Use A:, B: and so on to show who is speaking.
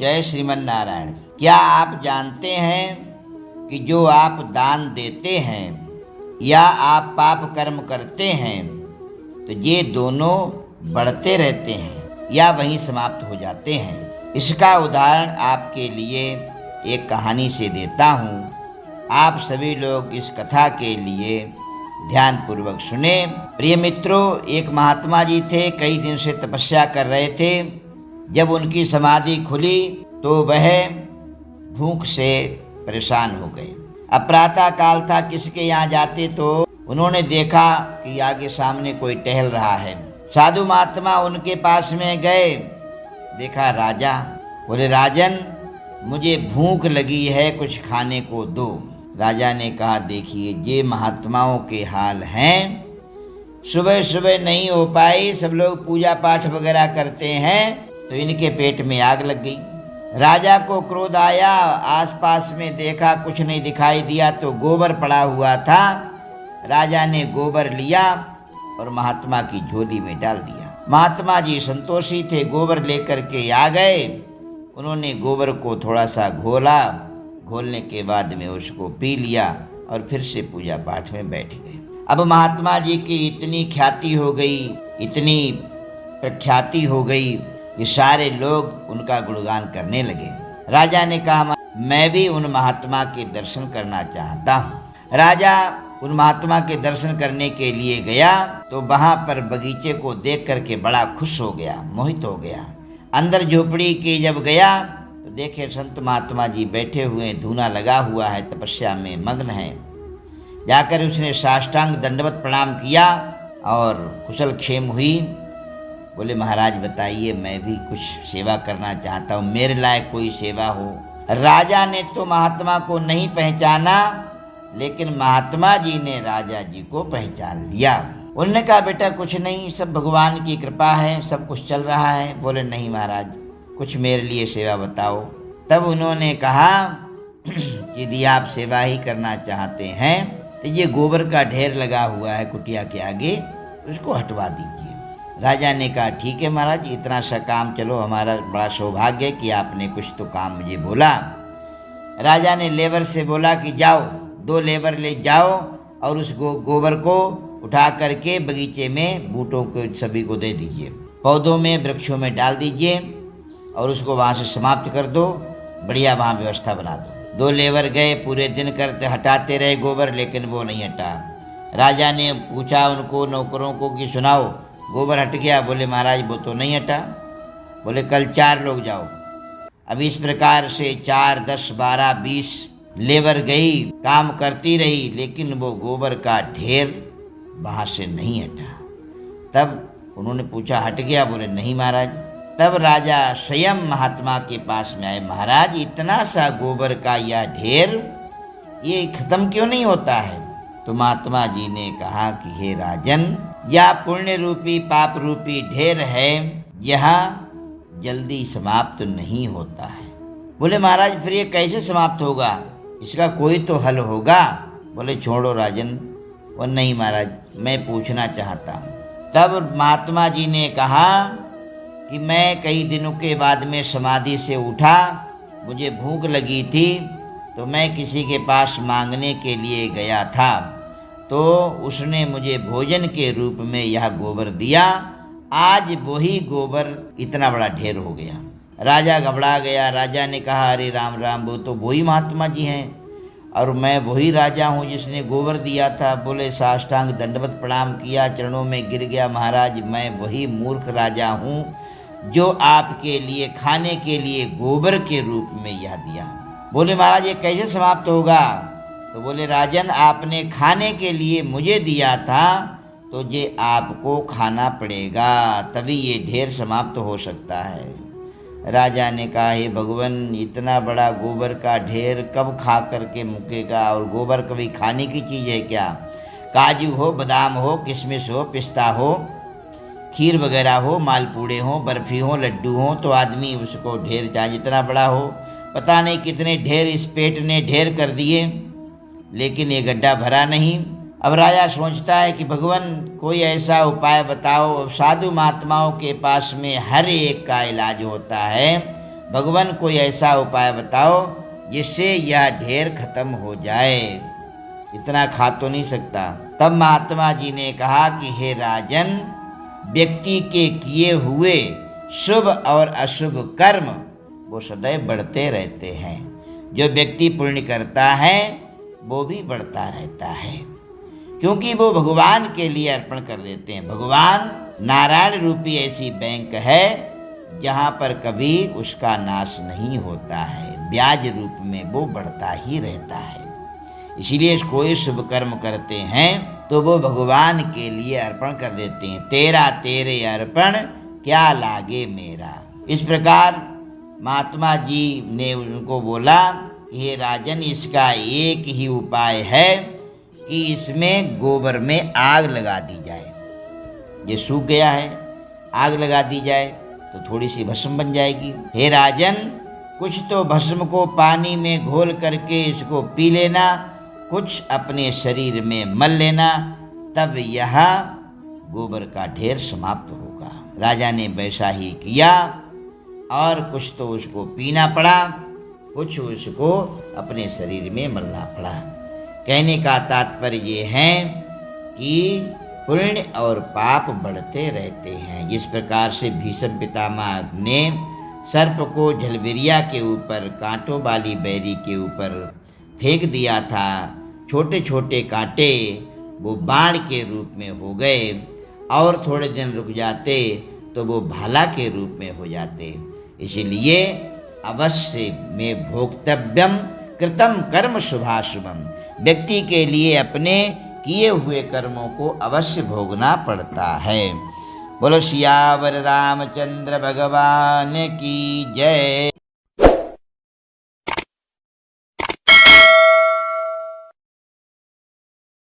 A: जय श्रीमन नारायण। क्या आप जानते हैं कि जो आप दान देते हैं या आप पाप कर्म करते हैं तो ये दोनों बढ़ते रहते हैं या वहीं समाप्त हो जाते हैं। इसका उदाहरण आपके लिए एक कहानी से देता हूँ। आप सभी लोग इस कथा के लिए ध्यानपूर्वक सुने। प्रिय मित्रों, एक महात्मा जी थे, कई दिन से तपस्या कर रहे थे। जब उनकी समाधि खुली तो वह भूख से परेशान हो गए। अब प्रातः काल था, किसके यहाँ जाते तो उन्होंने देखा कि आगे सामने कोई टहल रहा है। साधु महात्मा उनके पास में गए, देखा राजा। बोले, राजन मुझे भूख लगी है, कुछ खाने को दो। राजा ने कहा, देखिए ये महात्माओं के हाल हैं। सुबह सुबह नहीं हो पाई, सब लोग पूजा पाठ वगैरह करते हैं तो इनके पेट में आग लग गई। राजा को क्रोध आया, आसपास में देखा, कुछ नहीं दिखाई दिया तो गोबर पड़ा हुआ था। राजा ने गोबर लिया और महात्मा की झोली में डाल दिया। महात्मा जी संतोषी थे, गोबर लेकर के आ गए। उन्होंने गोबर को थोड़ा सा घोला, घोलने के बाद में उसको पी लिया और फिर से पूजा पाठ में बैठ गए। अब महात्मा जी की इतनी ख्याति हो गई, इतनी प्रख्याति हो गई कि सारे लोग उनका गुणगान करने लगे। राजा ने कहा, मैं भी उन महात्मा के दर्शन करना चाहता हूँ। राजा उन महात्मा के दर्शन करने के लिए गया तो वहाँ पर बगीचे को देख करके बड़ा खुश हो गया, मोहित हो गया। अंदर झोपड़ी के जब गया तो देखे संत महात्मा जी बैठे हुए, धूना लगा हुआ है, तपस्या में मग्न है। जाकर उसने साष्टांग दंडवत प्रणाम किया और कुशल क्षेम हुई। बोले, महाराज बताइए, मैं भी कुछ सेवा करना चाहता हूँ, मेरे लायक कोई सेवा हो। राजा ने तो महात्मा को नहीं पहचाना, लेकिन महात्मा जी ने राजा जी को पहचान लिया। उन्होंने कहा, बेटा कुछ नहीं, सब भगवान की कृपा है, सब कुछ चल रहा है। बोले, नहीं महाराज, कुछ मेरे लिए सेवा बताओ। तब उन्होंने कहा, यदि आप सेवा ही करना चाहते हैं तो ये गोबर का ढेर लगा हुआ है कुटिया के आगे, उसको हटवा दीजिए। राजा ने कहा, ठीक है महाराज, इतना सा काम, चलो, हमारा बड़ा सौभाग्य है कि आपने कुछ तो काम मुझे बोला। राजा ने लेबर से बोला कि जाओ, 2 लेबर ले जाओ और उस गोबर को उठा करके बगीचे में बूटों को सभी को दे दीजिए, पौधों में, वृक्षों में डाल दीजिए और उसको वहाँ से समाप्त कर दो, बढ़िया वहाँ व्यवस्था बना दो। 2 लेबर गए, पूरे दिन करते हटाते रहे गोबर, लेकिन वो नहीं हटा। राजा ने पूछा उनको, नौकरों को, कि सुनाओ, गोबर हट गया? बोले, महाराज वो तो नहीं हटा। बोले, कल 4 लोग जाओ। अब इस प्रकार से 4, 10, 12, 20 लेबर गई, काम करती रही, लेकिन वो गोबर का ढेर वहाँ से नहीं हटा। तब उन्होंने पूछा, हट गया? बोले, नहीं महाराज। तब राजा स्वयं महात्मा के पास में आए, महाराज इतना सा गोबर का यह ढेर, ये खत्म क्यों नहीं होता है? तो महात्मा जी ने कहा कि हे राजन, यह पुण्य रूपी पाप रूपी ढेर है, यह जल्दी समाप्त नहीं होता है। बोले, महाराज फिर ये कैसे समाप्त होगा? इसका कोई तो हल होगा। बोले, छोड़ो राजन, वो नहीं महाराज, मैं पूछना चाहता हूँ। तब महात्मा जी ने कहा कि मैं कई दिनों के बाद में समाधि से उठा, मुझे भूख लगी थी तो मैं किसी के पास मांगने के लिए गया था, तो उसने मुझे भोजन के रूप में यह गोबर दिया। आज वही गोबर इतना बड़ा ढेर हो गया। राजा घबरा गया। राजा ने कहा, अरे राम राम, वो तो वही महात्मा जी हैं और मैं वही राजा हूँ जिसने गोबर दिया था। बोले, साष्टांग दंडवत प्रणाम किया, चरणों में गिर गया, महाराज मैं वही मूर्ख राजा हूँ जो आपके लिए खाने के लिए गोबर के रूप में यह दिया। बोले, महाराज ये कैसे समाप्त होगा? तो बोले, राजन आपने खाने के लिए मुझे दिया था तो ये आपको खाना पड़ेगा, तभी ये ढेर समाप्त हो सकता है। राजा ने कहा, हे भगवान, इतना बड़ा गोबर का ढेर कब खा करके मुकेगा? और गोबर कभी खाने की चीज़ है क्या? काजू हो, बादाम हो, किशमिश हो, पिस्ता हो, खीर वगैरह हो, मालपूड़े हो, बर्फ़ी हो, लड्डू हो, तो आदमी उसको ढेर चाहे जितना बड़ा हो। पता नहीं कितने ढेर इस पेट ने ढेर कर दिए, लेकिन ये गड्ढा भरा नहीं। अब राजा सोचता है कि भगवान कोई ऐसा उपाय बताओ। साधु महात्माओं के पास में हर एक का इलाज होता है, भगवान कोई ऐसा उपाय बताओ जिससे यह ढेर खत्म हो जाए, इतना खा तो नहीं सकता। तब महात्मा जी ने कहा कि हे राजन, व्यक्ति के किए हुए शुभ और अशुभ कर्म वो सदैव बढ़ते रहते हैं। जो व्यक्ति पुण्य करता है वो भी बढ़ता रहता है, क्योंकि वो भगवान के लिए अर्पण कर देते हैं। भगवान नारायण रूपी ऐसी बैंक है जहाँ पर कभी उसका नाश नहीं होता है, ब्याज रूप में वो बढ़ता ही रहता है। इसीलिए कोई शुभ कर्म करते हैं तो वो भगवान के लिए अर्पण कर देते हैं। तेरा तेरे अर्पण क्या लागे मेरा। इस प्रकार महात्मा जी ने उनको बोला, हे राजन, इसका एक ही उपाय है कि इसमें गोबर में आग लगा दी जाए। ये सूख गया है, आग लगा दी जाए तो थोड़ी सी भस्म बन जाएगी। हे राजन, कुछ तो भस्म को पानी में घोल करके इसको पी लेना, कुछ अपने शरीर में मल लेना, तब यह गोबर का ढेर समाप्त होगा। राजा ने वैसा ही किया और कुछ तो उसको पीना पड़ा, कुछ उसको अपने शरीर में मलना पड़ा। कहने का तात्पर्य ये है कि पुण्य और पाप बढ़ते रहते हैं। जिस प्रकार से भीष्म पितामह ने सर्प को झलबिरिया के ऊपर कांटों वाली बैरी के ऊपर फेंक दिया था, छोटे छोटे कांटे वो बाण के रूप में हो गए, और थोड़े दिन रुक जाते तो वो भाला के रूप में हो जाते। इसलिए अवश्य में भोक्तव्यम कृतम कर्म शुभाशुभम, व्यक्ति के लिए अपने किए हुए कर्मों को अवश्य भोगना पड़ता है। बोलो सियावर रामचंद्र भगवान की जय।